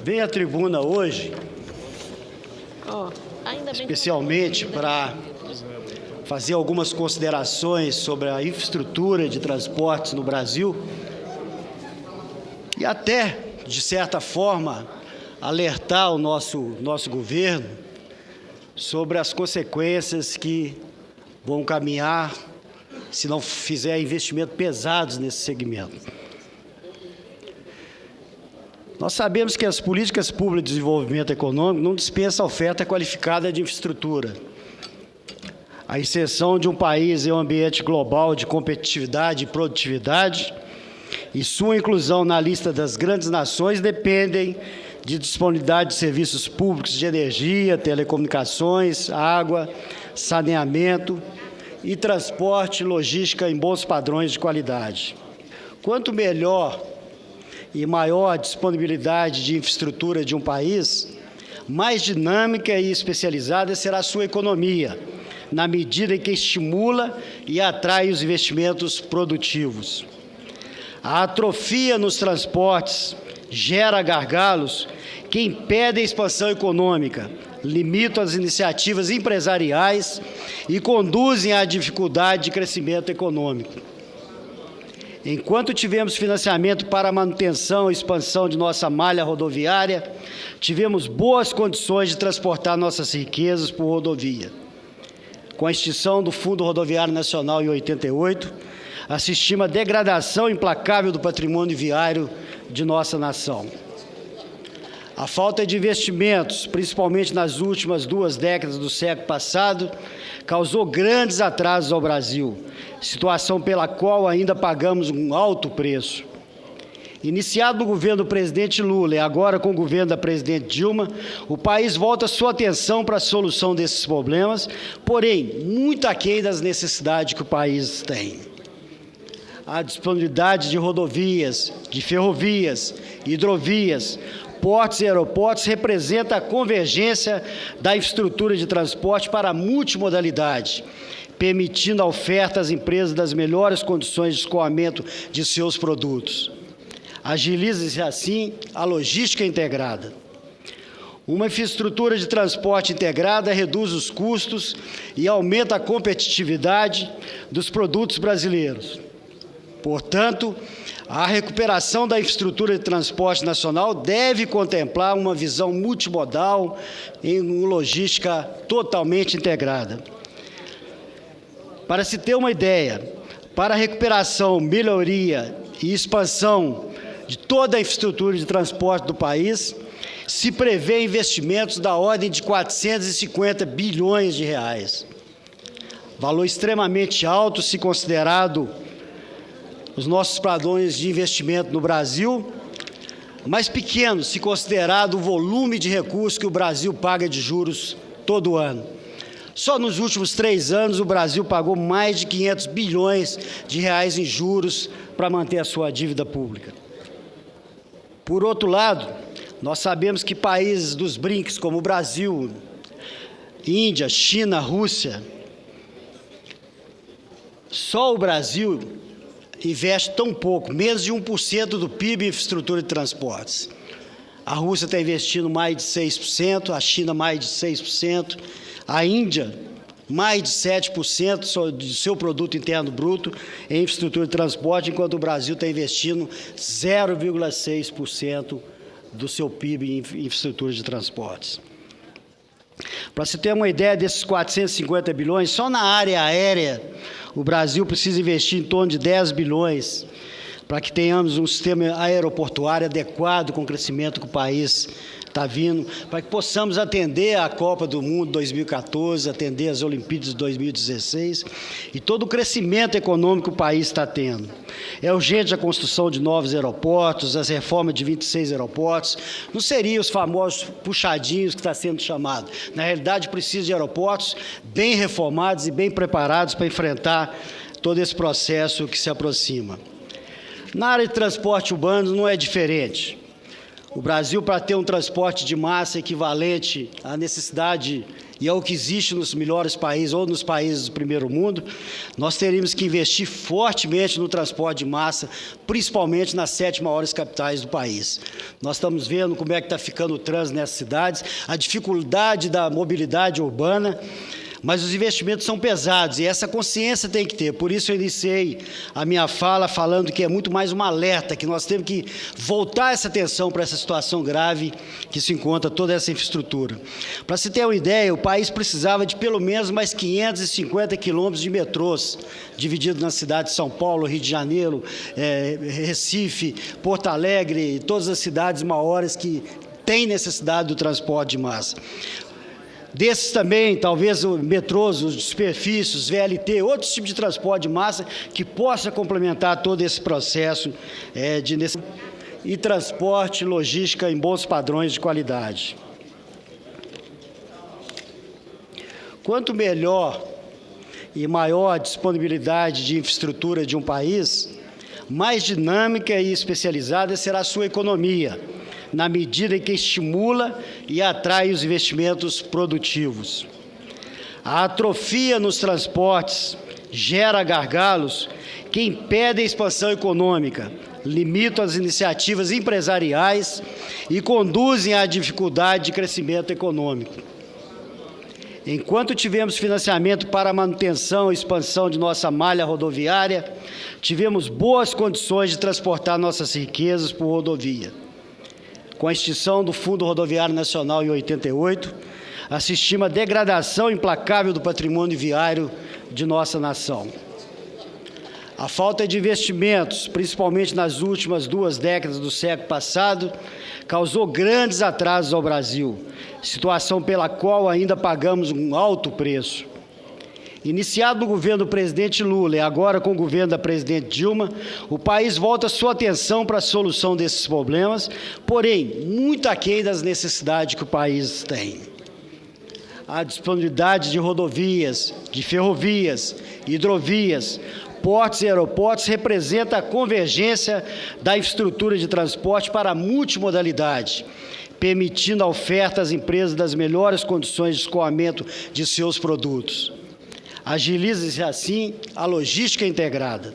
Venho à tribuna hoje, especialmente para fazer algumas considerações sobre a infraestrutura de transportes no Brasil e até, de certa forma, alertar o nosso governo sobre as consequências que vão caminhar se não fizer investimentos pesados nesse segmento. Nós sabemos que as políticas públicas de desenvolvimento econômico não dispensam a oferta qualificada de infraestrutura. A inserção de um país em um ambiente global de competitividade e produtividade e sua inclusão na lista das grandes nações dependem de disponibilidade de serviços públicos de energia, telecomunicações, água, saneamento e transporte e logística em bons padrões de qualidade. Quanto melhor e maior a disponibilidade de infraestrutura de um país, mais dinâmica e especializada será a sua economia, na medida em que estimula e atrai os investimentos produtivos. A atrofia nos transportes gera gargalos que impedem a expansão econômica, limitam as iniciativas empresariais e conduzem à dificuldade de crescimento econômico. Enquanto tivemos financiamento para a manutenção e expansão de nossa malha rodoviária, tivemos boas condições de transportar nossas riquezas por rodovia. Com a extinção do Fundo Rodoviário Nacional em 88, assistimos à degradação implacável do patrimônio viário de nossa nação. A falta de investimentos, principalmente nas últimas 2 décadas do século passado, causou grandes atrasos ao Brasil, situação pela qual ainda pagamos um alto preço. Iniciado no governo do presidente Lula e agora com o governo da presidente Dilma, o país volta sua atenção para a solução desses problemas, porém, muito aquém das necessidades que o país tem. A disponibilidade de rodovias, de ferrovias, hidrovias, portos e aeroportos representa a convergência da infraestrutura de transporte para a multimodalidade, permitindo a oferta às empresas das melhores condições de escoamento de seus produtos. Agiliza-se assim a logística integrada. Uma infraestrutura de transporte integrada reduz os custos e aumenta a competitividade dos produtos brasileiros. Portanto, a recuperação da infraestrutura de transporte nacional deve contemplar uma visão multimodal em uma logística totalmente integrada. Para se ter uma ideia, para a recuperação, melhoria e expansão de toda a infraestrutura de transporte do país, se prevê investimentos da ordem de 450 bilhões de reais. Valor extremamente alto se considerado os nossos padrões de investimento no Brasil, mas pequeno se considerado o volume de recursos que o Brasil paga de juros todo ano. Só nos últimos 3 anos o Brasil pagou mais de 500 bilhões de reais em juros para manter a sua dívida pública. Por outro lado, nós sabemos que países dos BRICS, como o Brasil, Índia, China, Rússia, só o Brasil investe tão pouco, menos de 1% do PIB em infraestrutura de transportes. A Rússia está investindo mais de 6%, a China mais de 6%, a Índia mais de 7% do seu produto interno bruto em infraestrutura de transporte, enquanto o Brasil está investindo 0,6% do seu PIB em infraestrutura de transportes. Para se ter uma ideia desses 450 bilhões, só na área aérea, o Brasil precisa investir em torno de 10 bilhões para que tenhamos um sistema aeroportuário adequado com o crescimento que o país está vindo, para que possamos atender a Copa do Mundo 2014, atender as Olimpíadas de 2016 e todo o crescimento econômico que o país está tendo. É urgente a construção de novos aeroportos, as reformas de 26 aeroportos, não seriam os famosos puxadinhos que está sendo chamado. Na realidade, precisa de aeroportos bem reformados e bem preparados para enfrentar todo esse processo que se aproxima. Na área de transporte urbano não é diferente. O Brasil, para ter um transporte de massa equivalente à necessidade e é o que existe nos melhores países ou nos países do primeiro mundo, nós teríamos que investir fortemente no transporte de massa, principalmente nas 7 maiores capitais do país. Nós estamos vendo como é que está ficando o trânsito nessas cidades, a dificuldade da mobilidade urbana, mas os investimentos são pesados e essa consciência tem que ter. Por isso eu iniciei a minha fala falando que é muito mais um alerta, que nós temos que voltar essa atenção para essa situação grave que se encontra toda essa infraestrutura. Para se ter uma ideia, o país precisava de pelo menos mais 550 quilômetros de metrôs, divididos nas cidades de São Paulo, Rio de Janeiro, Recife, Porto Alegre, todas as cidades maiores que têm necessidade do transporte de massa. Desses também, talvez o metrôs, os superfícies, VLT, outros tipos de transporte de massa que possa complementar todo esse processo e transporte e logística em bons padrões de qualidade. Quanto melhor e maior a disponibilidade de infraestrutura de um país, mais dinâmica e especializada será a sua economia, na medida em que estimula e atrai os investimentos produtivos. A atrofia nos transportes gera gargalos que impedem a expansão econômica, limitam as iniciativas empresariais e conduzem à dificuldade de crescimento econômico. Enquanto tivemos financiamento para a manutenção e expansão de nossa malha rodoviária, tivemos boas condições de transportar nossas riquezas por rodovia. Com a extinção do Fundo Rodoviário Nacional em 88, assistimos à degradação implacável do patrimônio viário de nossa nação. A falta de investimentos, principalmente nas últimas 2 décadas do século passado, causou grandes atrasos ao Brasil, situação pela qual ainda pagamos um alto preço. Iniciado no governo do presidente Lula e agora com o governo da presidente Dilma, o país volta sua atenção para a solução desses problemas, porém, muito aquém das necessidades que o país tem. A disponibilidade de rodovias, de ferrovias, hidrovias, portos e aeroportos representa a convergência da infraestrutura de transporte para a multimodalidade, permitindo a oferta às empresas das melhores condições de escoamento de seus produtos. Agiliza-se assim a logística integrada.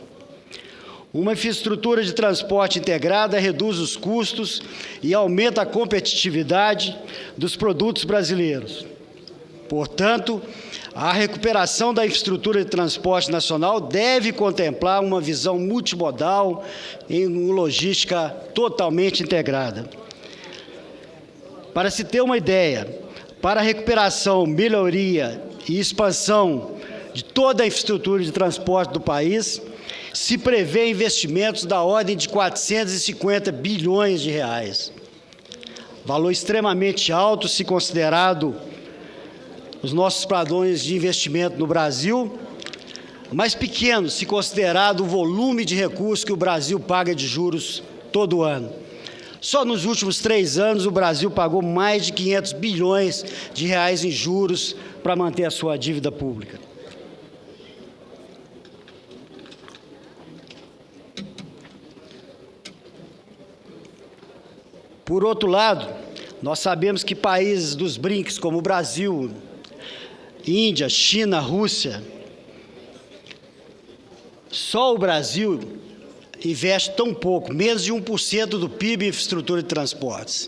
Uma infraestrutura de transporte integrada reduz os custos e aumenta a competitividade dos produtos brasileiros. Portanto, a recuperação da infraestrutura de transporte nacional deve contemplar uma visão multimodal em uma logística totalmente integrada. Para se ter uma ideia, para a recuperação, melhoria e expansão de toda a infraestrutura de transporte do país, se prevê investimentos da ordem de 450 bilhões de reais. Valor extremamente alto se considerado os nossos padrões de investimento no Brasil, mas pequeno se considerado o volume de recursos que o Brasil paga de juros todo ano. Só nos últimos 3 anos o Brasil pagou mais de 500 bilhões de reais em juros para manter a sua dívida pública. Por outro lado, nós sabemos que países dos BRICS, como o Brasil, Índia, China, Rússia, só o Brasil investe tão pouco, menos de 1% do PIB em infraestrutura de transportes.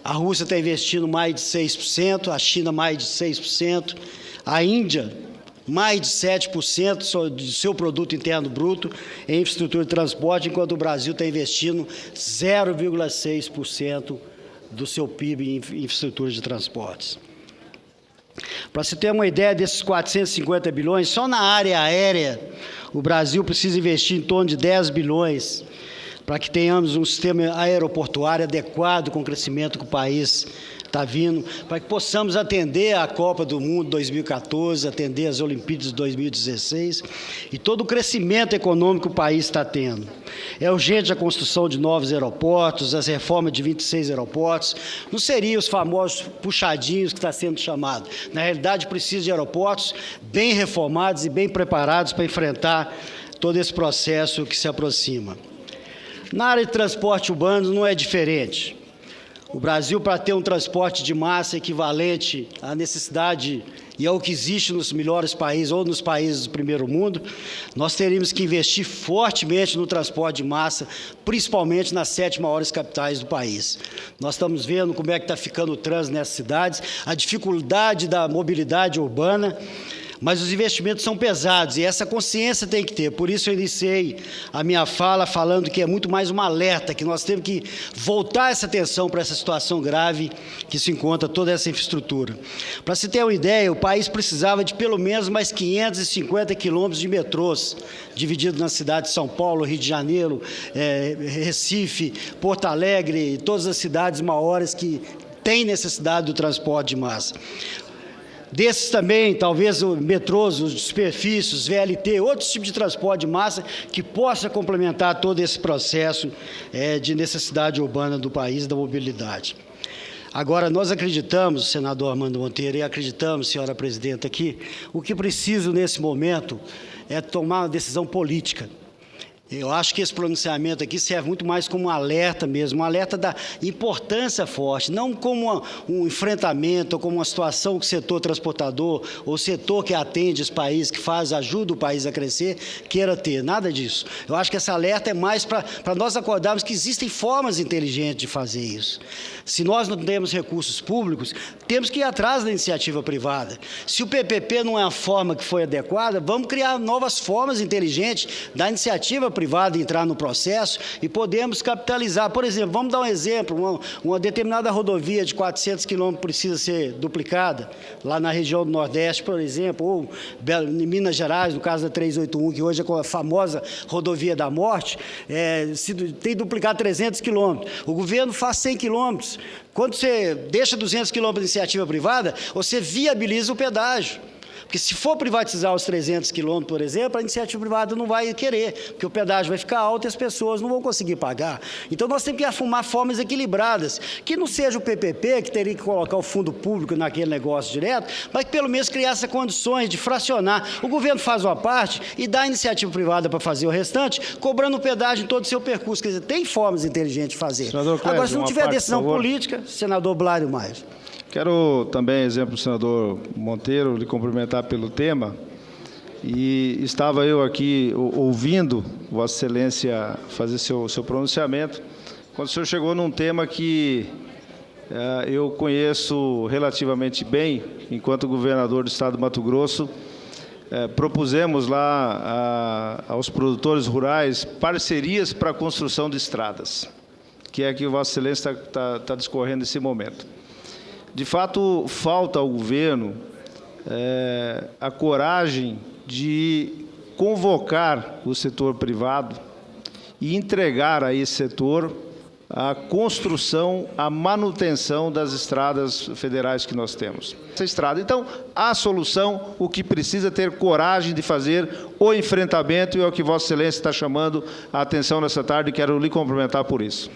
A Rússia está investindo mais de 6%, a China mais de 6%, a Índia mais de 7% do seu produto interno bruto em infraestrutura de transporte, enquanto o Brasil está investindo 0,6% do seu PIB em infraestrutura de transportes. Para se ter uma ideia desses 450 bilhões, só na área aérea, o Brasil precisa investir em torno de 10 bilhões para que tenhamos um sistema aeroportuário adequado com o crescimento que o país está vindo, para que possamos atender a Copa do Mundo 2014, atender as Olimpíadas de 2016 e todo o crescimento econômico que o país está tendo. É urgente a construção de novos aeroportos, as reformas de 26 aeroportos, não seriam os famosos puxadinhos que está sendo chamado. Na realidade, precisa de aeroportos bem reformados e bem preparados para enfrentar todo esse processo que se aproxima. Na área de transporte urbano não é diferente. O Brasil, para ter um transporte de massa equivalente à necessidade e ao que existe nos melhores países ou nos países do primeiro mundo, nós teríamos que investir fortemente no transporte de massa, principalmente nas 7 maiores capitais do país. Nós estamos vendo como é que está ficando o trânsito nessas cidades, a dificuldade da mobilidade urbana, mas os investimentos são pesados e essa consciência tem que ter. Por isso eu iniciei a minha fala falando que é muito mais um alerta, que nós temos que voltar essa atenção para essa situação grave que se encontra toda essa infraestrutura. Para se ter uma ideia, o país precisava de pelo menos mais 550 quilômetros de metrôs, divididos nas cidades de São Paulo, Rio de Janeiro, Recife, Porto Alegre e todas as cidades maiores que têm necessidade do transporte de massa. Desses também, talvez os metrôs, os superfícies, VLT, outros tipos de transporte de massa que possa complementar todo esse processo de necessidade urbana do país e da mobilidade. Agora, nós acreditamos, senador Armando Monteiro, e acreditamos, senhora presidenta, que o que preciso nesse momento é tomar uma decisão política. Eu acho que esse pronunciamento aqui serve muito mais como um alerta mesmo, um alerta da importância forte, não como um enfrentamento ou como uma situação que o setor transportador ou o setor que atende esse país, que ajuda o país a crescer, queira ter, nada disso. Eu acho que esse alerta é mais para nós acordarmos que existem formas inteligentes de fazer isso. Se nós não temos recursos públicos, temos que ir atrás da iniciativa privada. Se o PPP não é a forma que foi adequada, vamos criar novas formas inteligentes da iniciativa privada entrar no processo e podemos capitalizar. Por exemplo, vamos dar um exemplo, uma determinada rodovia de 400 quilômetros precisa ser duplicada, lá na região do Nordeste, por exemplo, ou em Minas Gerais, no caso da 381, que hoje é a famosa rodovia da morte, tem que duplicar 300 quilômetros. O governo faz 100 quilômetros. Quando você deixa 200 quilômetros de iniciativa privada, você viabiliza o pedágio. Porque se for privatizar os 300 quilômetros, por exemplo, a iniciativa privada não vai querer, porque o pedágio vai ficar alto e as pessoas não vão conseguir pagar. Então, nós temos que arrumar formas equilibradas, que não seja o PPP, que teria que colocar o fundo público naquele negócio direto, mas que pelo menos criasse condições de fracionar. O governo faz uma parte e dá a iniciativa privada para fazer o restante, cobrando o pedágio em todo o seu percurso. Quer dizer, tem formas inteligentes de fazer. Senador Clésio, agora, se não tiver decisão política, senador Blário Maia. Quero também, exemplo do senador Monteiro, lhe cumprimentar pelo tema. E estava eu aqui ouvindo Vossa Excelência fazer seu pronunciamento, quando o senhor chegou num tema que eu conheço relativamente bem, enquanto governador do estado do Mato Grosso. Propusemos lá aos produtores rurais parcerias para a construção de estradas, que é que Vossa Excelência está discorrendo nesse momento. De fato, falta ao governo a coragem de convocar o setor privado e entregar a esse setor a construção, a manutenção das estradas federais que nós temos. Essa estrada. Então, a solução, o que precisa ter coragem de fazer o enfrentamento, e é o que Vossa Excelência está chamando a atenção nessa tarde, e quero lhe cumprimentar por isso.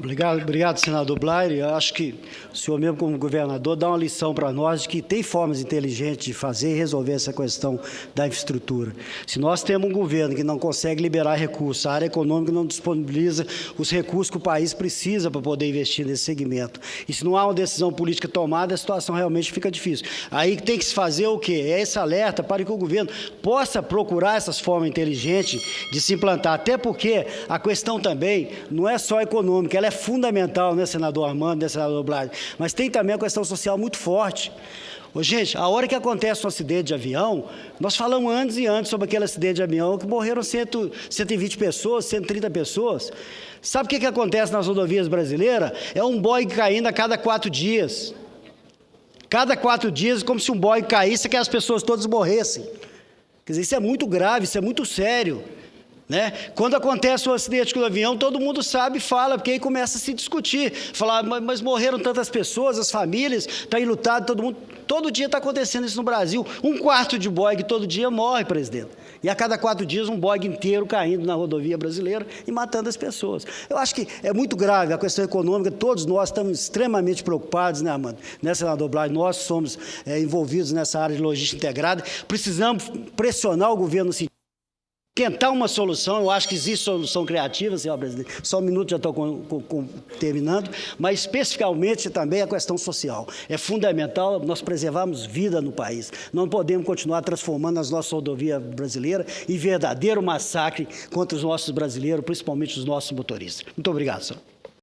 Obrigado, senador Blário. Eu acho que o senhor mesmo, como governador, dá uma lição para nós de que tem formas inteligentes de fazer e resolver essa questão da infraestrutura. Se nós temos um governo que não consegue liberar recursos, a área econômica não disponibiliza os recursos que o país precisa para poder investir nesse segmento, e se não há uma decisão política tomada, a situação realmente fica difícil. Aí tem que se fazer o quê? É esse alerta para que o governo possa procurar essas formas inteligentes de se implantar, até porque a questão também não é só econômica, ela é fundamental, né, senador Armando, né, senador Blário? Mas tem também a questão social muito forte. Ô, gente, a hora que acontece um acidente de avião, nós falamos antes e antes sobre aquele acidente de avião que morreram 120 pessoas, 130 pessoas. Sabe o que acontece nas rodovias brasileiras? É um Boeing caindo a cada 4 dias. Cada 4 dias, como se um Boeing caísse e que as pessoas todas morressem. Quer dizer, isso é muito grave, isso é muito sério. Né? Quando acontece um acidente com o avião, todo mundo sabe e fala, porque aí começa a se discutir. Falar, mas morreram tantas pessoas, as famílias, está enlutado, todo mundo. Todo dia está acontecendo isso no Brasil. 1/4 de Boeing todo dia morre, presidente. E a cada 4 dias um Boeing inteiro caindo na rodovia brasileira e matando as pessoas. Eu acho que é muito grave a questão econômica, todos nós estamos extremamente preocupados, né, Armando? Né, senador Blário? Nós somos envolvidos nessa área de logística integrada, precisamos pressionar o governo no sentido. tentar uma solução. Eu acho que existe solução criativa, senhor presidente. Só um minuto, já estou terminando. Mas, especificamente, também a questão social. É fundamental nós preservarmos vida no país. Não podemos continuar transformando as nossas rodovias brasileiras em verdadeiro massacre contra os nossos brasileiros, principalmente os nossos motoristas. Muito obrigado, senhor.